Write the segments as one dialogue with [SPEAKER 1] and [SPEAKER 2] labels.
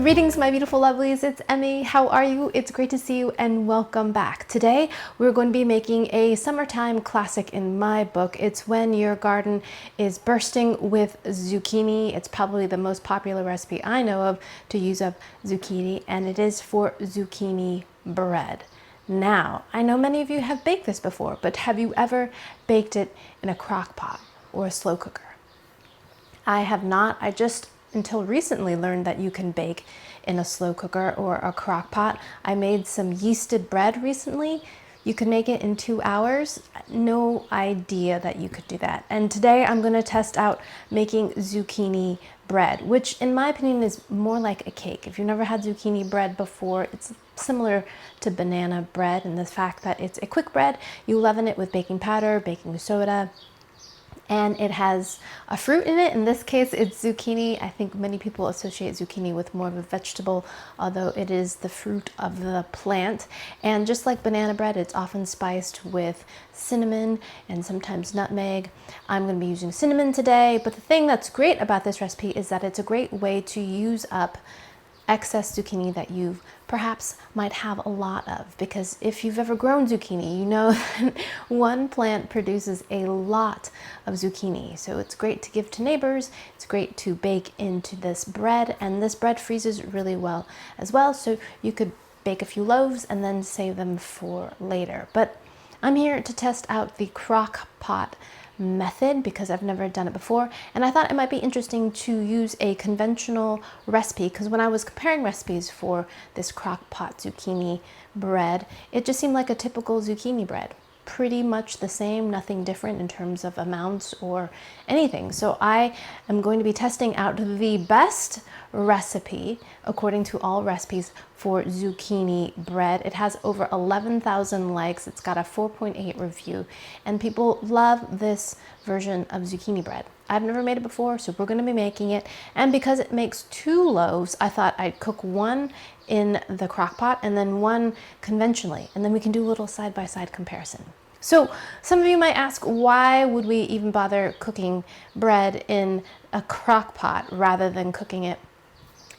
[SPEAKER 1] Greetings, my beautiful lovelies. It's Emmy. How are you? It's great to see you and welcome back. Today, we're going to be making a summertime classic in my book. It's when your garden is bursting with zucchini. It's probably the most popular recipe I know of to use up zucchini, and it is for zucchini bread. Now, I know many of you have baked this before, but have you ever baked it in a crock pot or a slow cooker? I have not. I just until recently learned that you can bake in a slow cooker or a crock pot. I made some yeasted bread recently. You can make it in 2 hours. No idea that you could do that. And today I'm going to test out making zucchini bread, which in my opinion is more like a cake. If you've never had zucchini bread before, it's similar to banana bread in the fact that it's a quick bread. You leaven it with baking powder, baking soda, and it has a fruit in it. In this case, it's zucchini. I think many people associate zucchini with more of a vegetable, although it is the fruit of the plant. And just like banana bread, it's often spiced with cinnamon and sometimes nutmeg. I'm going to be using cinnamon today, but the thing that's great about this recipe is that it's a great way to use up excess zucchini that you perhaps might have a lot of, because if you've ever grown zucchini, you know that one plant produces a lot of zucchini. So it's great to give to neighbors. It's great to bake into this bread, and this bread freezes really well as well. So you could bake a few loaves and then save them for later. But I'm here to test out the crock pot method because I've never done it before, and I thought it might be interesting to use a conventional recipe, because when I was comparing recipes for this crock pot zucchini bread, it just seemed like a typical zucchini bread. Pretty much the same, nothing different in terms of amounts or anything. So I am going to be testing out the best recipe according to all recipes for zucchini bread. It has over 11,000 likes. It's got a 4.8 review, and people love this version of zucchini bread. I've never made it before, so we're going to be making it. And because it makes 2 loaves, I thought I'd cook one in the crock pot and then one conventionally, and then we can do a little side-by-side comparison. So some of you might ask, why would we even bother cooking bread in a crock pot rather than cooking it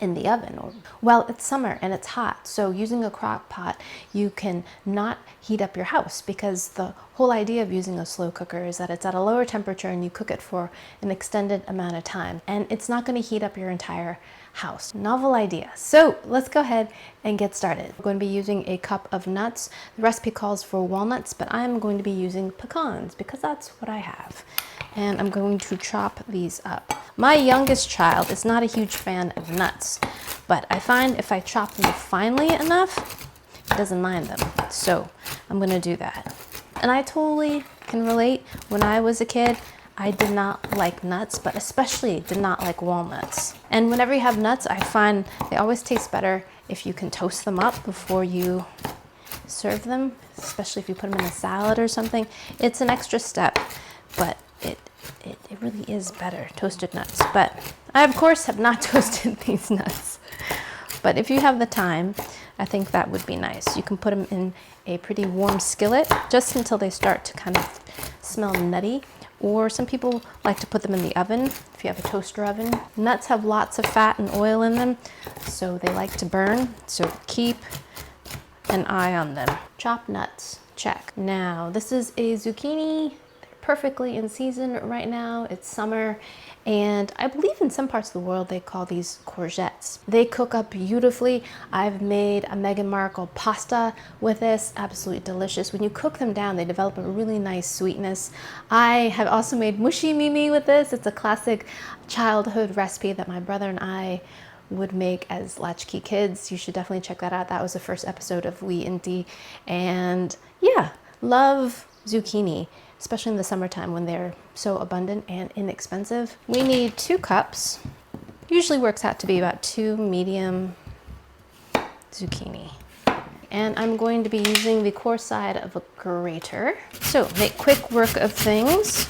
[SPEAKER 1] in the oven? Well, it's summer and it's hot, so using a crock pot, you can not heat up your house, because the whole idea of using a slow cooker is that it's at a lower temperature and you cook it for an extended amount of time, and it's not going to heat up your entire house. Novel idea. So let's go ahead and get started. We're going to be using a cup of nuts. The recipe calls for walnuts, but I'm going to be using pecans because that's what I have. And I'm going to chop these up. My youngest child is not a huge fan of nuts, but I find if I chop them finely enough, he doesn't mind them. So I'm going to do that. And I totally can relate. When I was a kid, I did not like nuts, but especially did not like walnuts. And whenever you have nuts, I find they always taste better if you can toast them up before you serve them, especially if you put them in a salad or something. It's an extra step, but it really is better, toasted nuts. But I, of course, have not toasted these nuts. But if you have the time, I think that would be nice. You can put them in a pretty warm skillet just until they start to kind of smell nutty. Or some people like to put them in the oven if you have a toaster oven. Nuts have lots of fat and oil in them, so they like to burn. So keep an eye on them. Chopped nuts, check. Now, this is a zucchini. Perfectly in season right now. It's summer, and I believe in some parts of the world they call these courgettes. They cook up beautifully. I've made a Meghan Markle pasta with this, absolutely delicious. When you cook them down, they develop a really nice sweetness. I have also made mushy mimi with this. It's a classic childhood recipe that my brother and I would make as latchkey kids. You should definitely check that out. That was the first episode of We and D. And yeah, love zucchini, especially in the summertime when they're so abundant and inexpensive. We need 2 cups. Usually works out to be about 2 medium zucchini. And I'm going to be using the coarse side of a grater. So make quick work of things.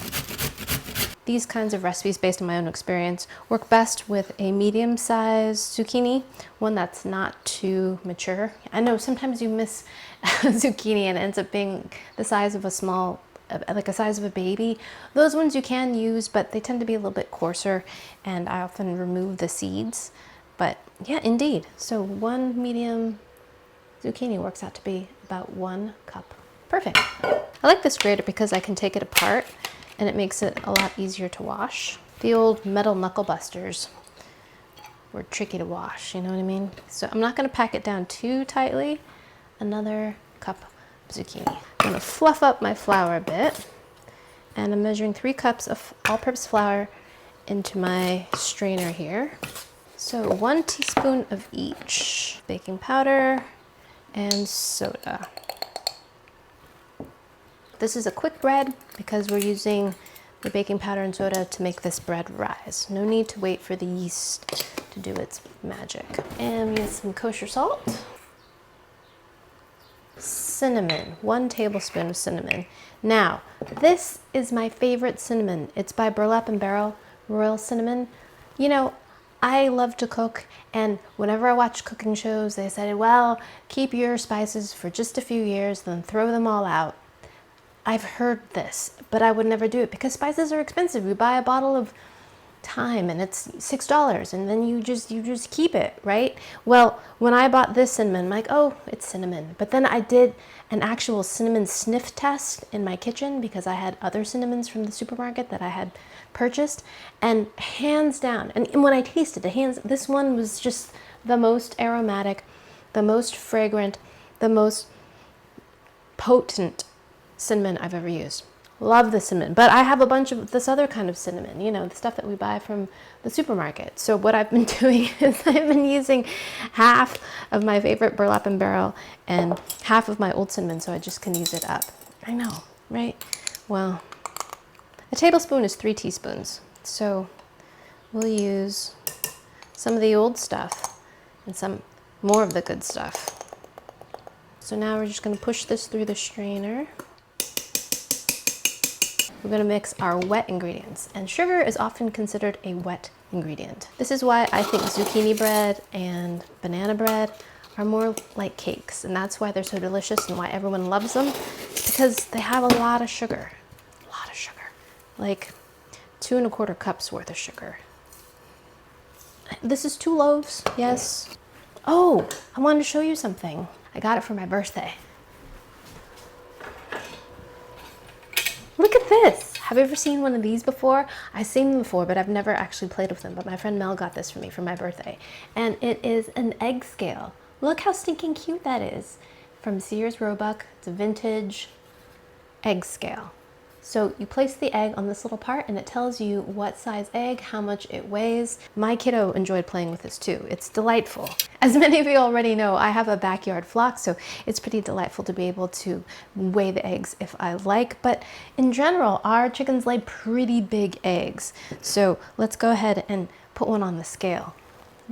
[SPEAKER 1] These kinds of recipes, based on my own experience, work best with a medium-sized zucchini, one that's not too mature. I know sometimes you miss zucchini and it ends up being the size of a small, like a size of a baby. Those ones you can use, but they tend to be a little bit coarser, and I often remove the seeds. But yeah, indeed. So 1 medium zucchini works out to be about 1 cup. Perfect. I like this grater because I can take it apart and it makes it a lot easier to wash. The old metal knuckle busters were tricky to wash, you know what I mean? So I'm not gonna pack it down too tightly. Another cup of zucchini. I'm gonna fluff up my flour a bit, and I'm measuring 3 cups of all-purpose flour into my strainer here. So 1 teaspoon of each. Baking powder and soda. This is a quick bread because we're using the baking powder and soda to make this bread rise. No need to wait for the yeast to do its magic. And we get some kosher salt. Cinnamon, 1 tablespoon of cinnamon. Now, this is my favorite cinnamon. It's by Burlap and Barrel, Royal Cinnamon. You know, I love to cook, and whenever I watch cooking shows, they said, well, keep your spices for just a few years, then throw them all out. I've heard this, but I would never do it because spices are expensive. You buy a bottle of thyme and it's $6, and then you just keep it, right? Well, when I bought this cinnamon, I'm like, oh, it's cinnamon. But then I did an actual cinnamon sniff test in my kitchen because I had other cinnamons from the supermarket that I had purchased, and hands down, and when I tasted this one was just the most aromatic, the most fragrant, the most potent cinnamon I've ever used. Love the cinnamon, but I have a bunch of this other kind of cinnamon, you know, the stuff that we buy from the supermarket. So what I've been doing is I've been using half of my favorite Burlap and Barrel and half of my old cinnamon, so I just can use it up. I know, right? Well, a tablespoon is 3 teaspoons. So we'll use some of the old stuff and some more of the good stuff. So now we're just going to push this through the strainer. We're going to mix our wet ingredients, and sugar is often considered a wet ingredient. This is why I think zucchini bread and banana bread are more like cakes, and that's why they're so delicious and why everyone loves them. It's because they have a lot of sugar, like 2 1/4 cups worth of sugar. This is 2 loaves, yes. Oh, I wanted to show you something. I got it for my birthday. Look at this. Have you ever seen one of these before? I've seen them before, but I've never actually played with them. But my friend Mel got this for me for my birthday. And it is an egg scale. Look how stinking cute that is. From Sears Roebuck. It's a vintage egg scale. So you place the egg on this little part and it tells you what size egg, how much it weighs. My kiddo enjoyed playing with this too. It's delightful. As many of you already know, I have a backyard flock, so it's pretty delightful to be able to weigh the eggs if I like. But in general, our chickens lay pretty big eggs. So let's go ahead and put one on the scale.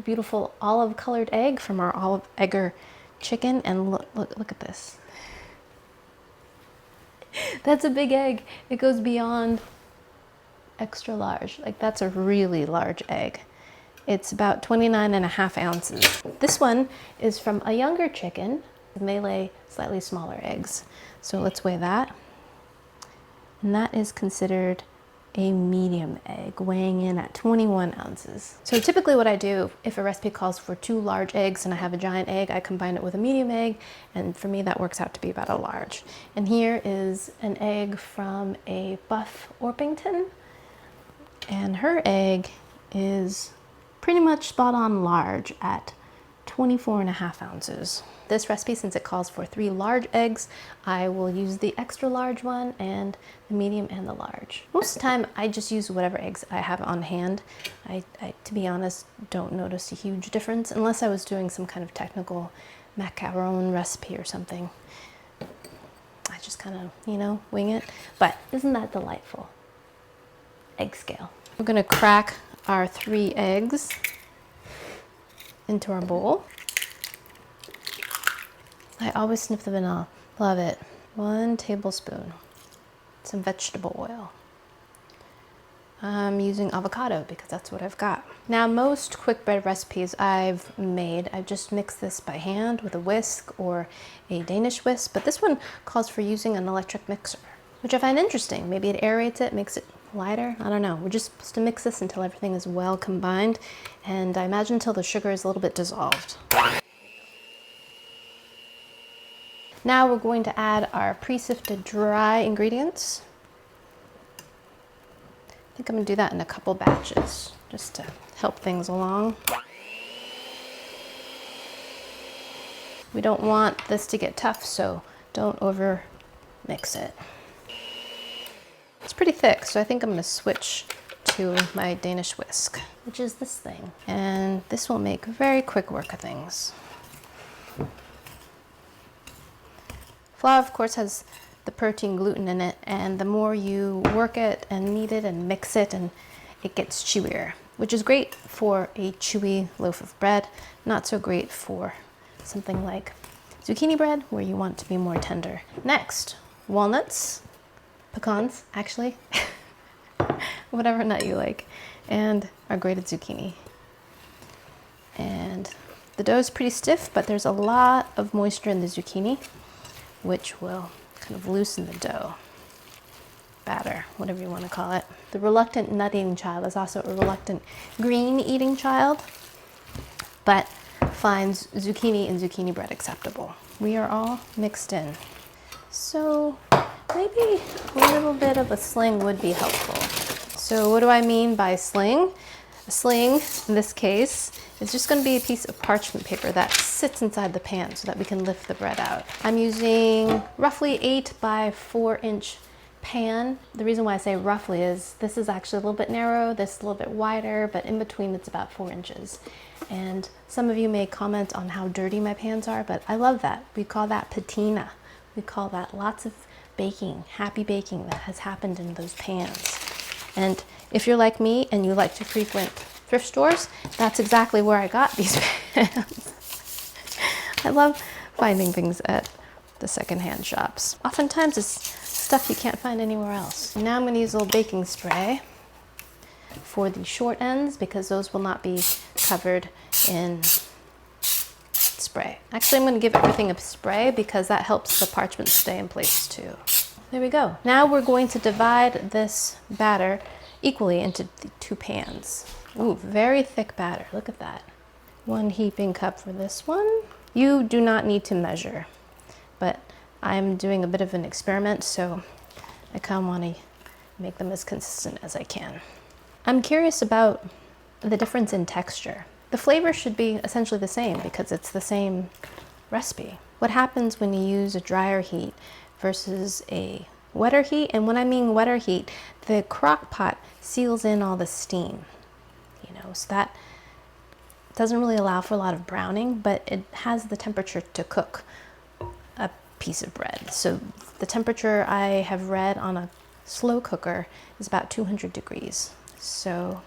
[SPEAKER 1] Beautiful olive colored egg from our olive egger chicken, and look at this. That's a big egg. It goes beyond extra large. Like, that's a really large egg. It's about 29.5 ounces. This one is from a younger chicken, and they lay slightly smaller eggs. So let's weigh that. And that is considered a medium egg, weighing in at 21 ounces. So typically what I do, if a recipe calls for 2 large eggs and I have a giant egg, I combine it with a medium egg, and for me that works out to be about a large. And here is an egg from a Buff Orpington, and her egg is pretty much spot on large at 24.5 ounces. This recipe, since it calls for 3 large eggs, I will use the extra large one and the medium and the large. Most of the time, I just use whatever eggs I have on hand. I to be honest, don't notice a huge difference unless I was doing some kind of technical macaron recipe or something. I just kind of, you know, wing it. But isn't that delightful? Egg scale. We're gonna crack our 3 eggs into our bowl. I always sniff the vanilla. Love it. 1 tablespoon. Some vegetable oil. I'm using avocado because that's what I've got. Now, most quick bread recipes I've made, I've just mixed this by hand with a whisk or a Danish whisk, but this one calls for using an electric mixer, which I find interesting. Maybe it aerates it, makes it lighter. I don't know. We're just supposed to mix this until everything is well combined, and I imagine until the sugar is a little bit dissolved. Now we're going to add our pre-sifted dry ingredients. I think I'm going to do that in a couple batches just to help things along. We don't want this to get tough, so don't over mix it. It's pretty thick, so I think I'm going to switch to my Danish whisk, which is this thing. And this will make very quick work of things. Flour, of course, has the protein gluten in it, and the more you work it and knead it and mix it, and it gets chewier, which is great for a chewy loaf of bread, not so great for something like zucchini bread where you want it to be more tender. Next, walnuts, pecans, actually, whatever nut you like, and our grated zucchini. And the dough is pretty stiff, but there's a lot of moisture in the zucchini, which will kind of loosen the dough, batter, whatever you want to call it. The reluctant nut-eating child is also a reluctant green-eating child, but finds zucchini and zucchini bread acceptable. We are all mixed in. So maybe a little bit of a sling would be helpful. So what do I mean by sling? A sling, in this case, is just going to be a piece of parchment paper that sits inside the pan so that we can lift the bread out. I'm using roughly 8 by 4 inch pan. The reason why I say roughly is this is actually a little bit narrow, this is a little bit wider, but in between it's about 4 inches. And some of you may comment on how dirty my pans are, but I love that. We call that patina. We call that lots of baking, happy baking that has happened in those pans. And if you're like me and you like to frequent thrift stores, that's exactly where I got these pans. I love finding things at the secondhand shops. Oftentimes it's stuff you can't find anywhere else. Now I'm going to use a little baking spray for the short ends because those will not be covered in spray. Actually, I'm going to give everything a spray because that helps the parchment stay in place too. There we go. Now we're going to divide this batter equally into the 2 pans. Ooh, very thick batter. Look at that. 1 heaping cup for this one. You do not need to measure, but I'm doing a bit of an experiment, so I kind of want to make them as consistent as I can. I'm curious about the difference in texture. The flavor should be essentially the same because it's the same recipe. What happens when you use a drier heat versus a wetter heat? And when I mean wetter heat, the crock pot seals in all the steam, so that doesn't really allow for a lot of browning, but it has the temperature to cook a piece of bread. So the temperature I have read on a slow cooker is about 200 degrees. So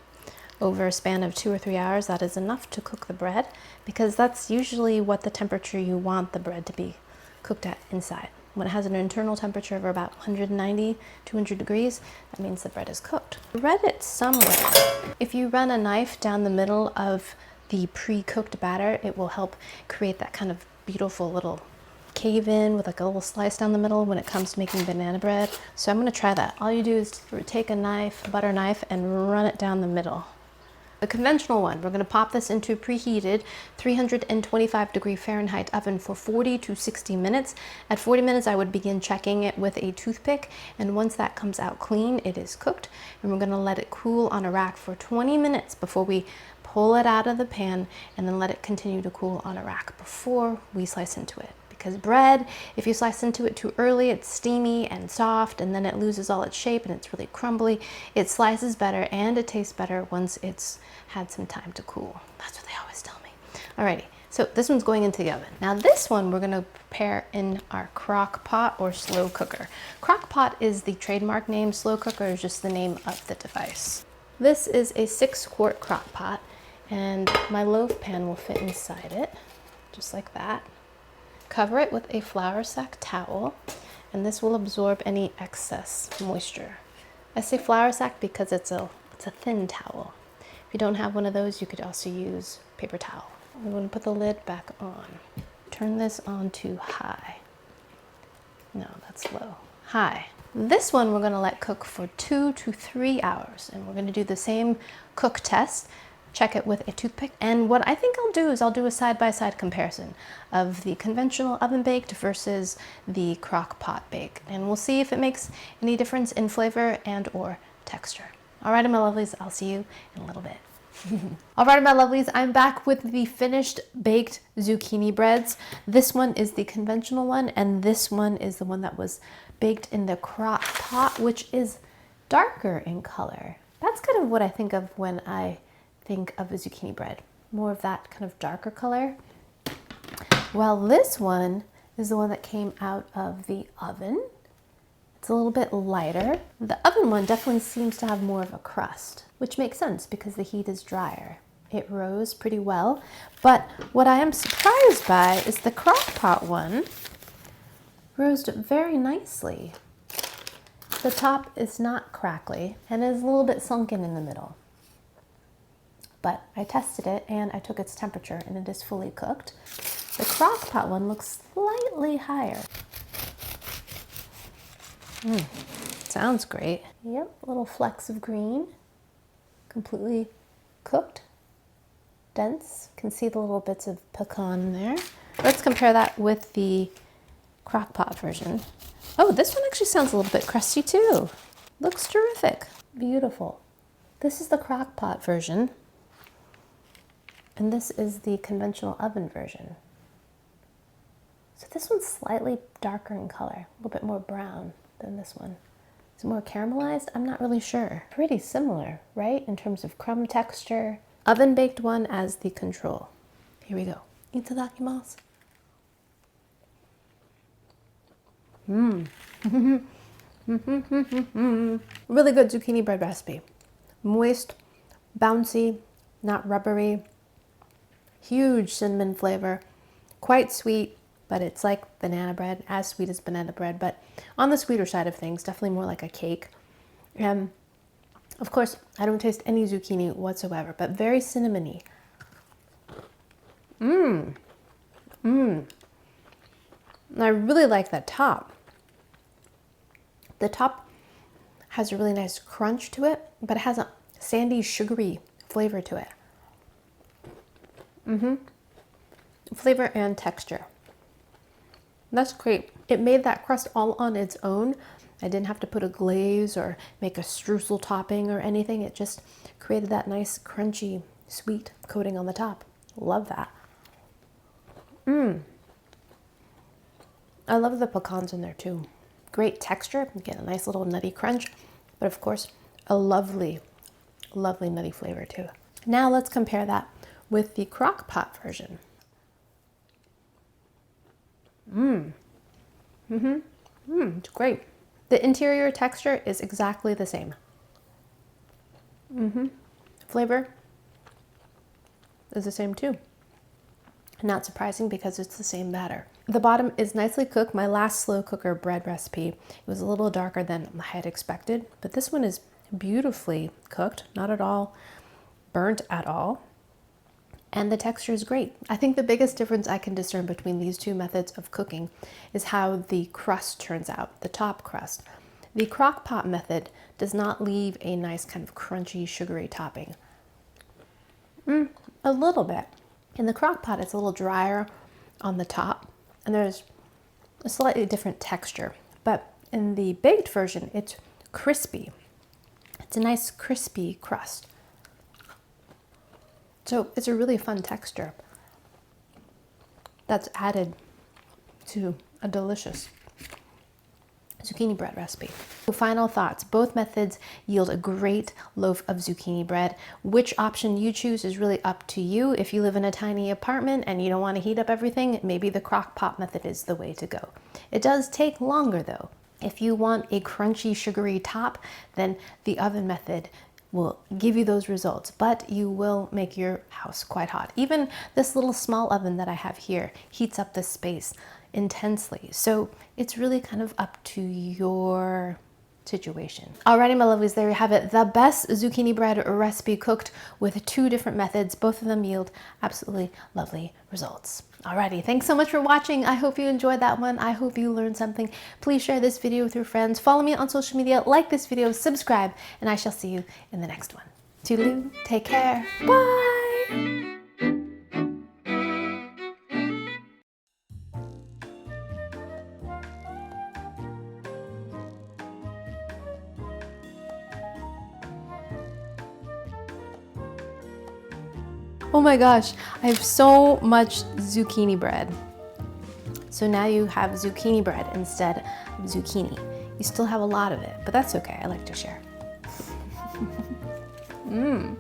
[SPEAKER 1] over a span of 2 or 3 hours, that is enough to cook the bread, because that's usually what the temperature you want the bread to be cooked at inside. When it has an internal temperature of about 190, 200 degrees, that means the bread is cooked. I read it somewhere. If you run a knife down the middle of the pre-cooked batter, it will help create that kind of beautiful little cave-in with like a little slice down the middle when it comes to making banana bread. So I'm going to try that. All you do is take a knife, a butter knife, and run it down the middle. The conventional one, we're going to pop this into a preheated 325 degree Fahrenheit oven for 40 to 60 minutes. At 40 minutes, I would begin checking it with a toothpick, and once that comes out clean, it is cooked. And we're going to let it cool on a rack for 20 minutes before we pull it out of the pan, and then let it continue to cool on a rack before we slice into it. Because bread, if you slice into it too early, it's steamy and soft, and then it loses all its shape and it's really crumbly. It slices better and it tastes better once it's had some time to cool. That's what they always tell me. Alrighty, so this one's going into the oven. Now this one we're gonna prepare in our crock pot or slow cooker. Crock pot is the trademark name, slow cooker is just the name of the device. This is a 6-quart crock pot, and my loaf pan will fit inside it, just like that. Cover it with a flour sack towel, and this will absorb any excess moisture. I say flour sack because it's a thin towel. If you don't have one of those, you could also use paper towel. I'm going to put the lid back on. Turn this on to high. No, that's low. High. This one we're gonna let cook for 2 to 3 hours, and we're gonna do the same cook test, check it with a toothpick. And what I think I'll do is I'll do a side-by-side comparison of the conventional oven baked versus the crock pot bake. And we'll see if it makes any difference in flavor and or texture. All right, my lovelies, I'll see you in a little bit. All right, my lovelies, I'm back with the finished baked zucchini breads. This one is the conventional one, and this one is the one that was baked in the crock pot, which is darker in color. That's kind of what I think of when I think of a zucchini bread, more of that kind of darker color. Well, this one is the one that came out of the oven. It's a little bit lighter. The oven one definitely seems to have more of a crust, which makes sense because the heat is drier. It rose pretty well, but what I am surprised by is the crock pot one rose very nicely. The top is not crackly and is a little bit sunken in the middle. But I tested it and I took its temperature and it is fully cooked. The crock pot one looks slightly higher. Sounds great. Yep, little flecks of green, completely cooked, dense. Can see the little bits of pecan there. Let's compare that with the crock pot version. Oh, this one actually sounds a little bit crusty too. Looks terrific. Beautiful. This is the crock pot version, and this is the conventional oven version. So this one's slightly darker in color, a little bit more brown than this one. Is it more caramelized? I'm not really sure. Pretty similar, right? In terms of crumb texture. Oven baked one as the control. Here we go. Itadakimasu. Really good zucchini bread recipe. Moist, bouncy, not rubbery. Huge cinnamon flavor. Quite sweet, but it's like banana bread, as sweet as banana bread, but on the sweeter side of things, definitely more like a cake. And of course, I don't taste any zucchini whatsoever, but very cinnamony. And I really like that top. The top has a really nice crunch to it, but it has a sandy, sugary flavor to it. Flavor and texture. That's great. It made that crust all on its own. I didn't have to put a glaze or make a streusel topping or anything. It just created that nice, crunchy, sweet coating on the top. Love that. I love the pecans in there too. Great texture. You get a nice little nutty crunch, but of course, a lovely, lovely nutty flavor too. Now let's compare that with the crock pot version. It's great. The interior texture is exactly the same. Flavor is the same too. Not surprising because it's the same batter. The bottom is nicely cooked. My last slow cooker bread recipe, it was a little darker than I had expected, but this one is beautifully cooked, not at all burnt at all. And the texture is great. I think the biggest difference I can discern between these two methods of cooking is how the crust turns out, the top crust. The crock pot method does not leave a nice kind of crunchy, sugary topping. A little bit. In the crock pot, it's a little drier on the top, and there's a slightly different texture. But in the baked version, it's crispy. It's a nice crispy crust. So it's a really fun texture that's added to a delicious zucchini bread recipe. So final thoughts. Both methods yield a great loaf of zucchini bread. Which option you choose is really up to you. If you live in a tiny apartment and you don't want to heat up everything, maybe the crock pot method is the way to go. It does take longer though. If you want a crunchy, sugary top, then the oven method will give you those results, but you will make your house quite hot. Even this little small oven that I have here heats up the space intensely. So it's really kind of up to your situation. Alrighty, my lovelies, there you have it. The best zucchini bread recipe cooked with 2 different methods. Both of them yield absolutely lovely results. Alrighty, thanks so much for watching. I hope you enjoyed that one. I hope you learned something. Please share this video with your friends. Follow me on social media, like this video, subscribe, and I shall see you in the next one. Toodaloo, take care, bye! Oh my gosh, I have so much zucchini bread. So now you have zucchini bread instead of zucchini. You still have a lot of it, but that's okay. I like to share. Mmm.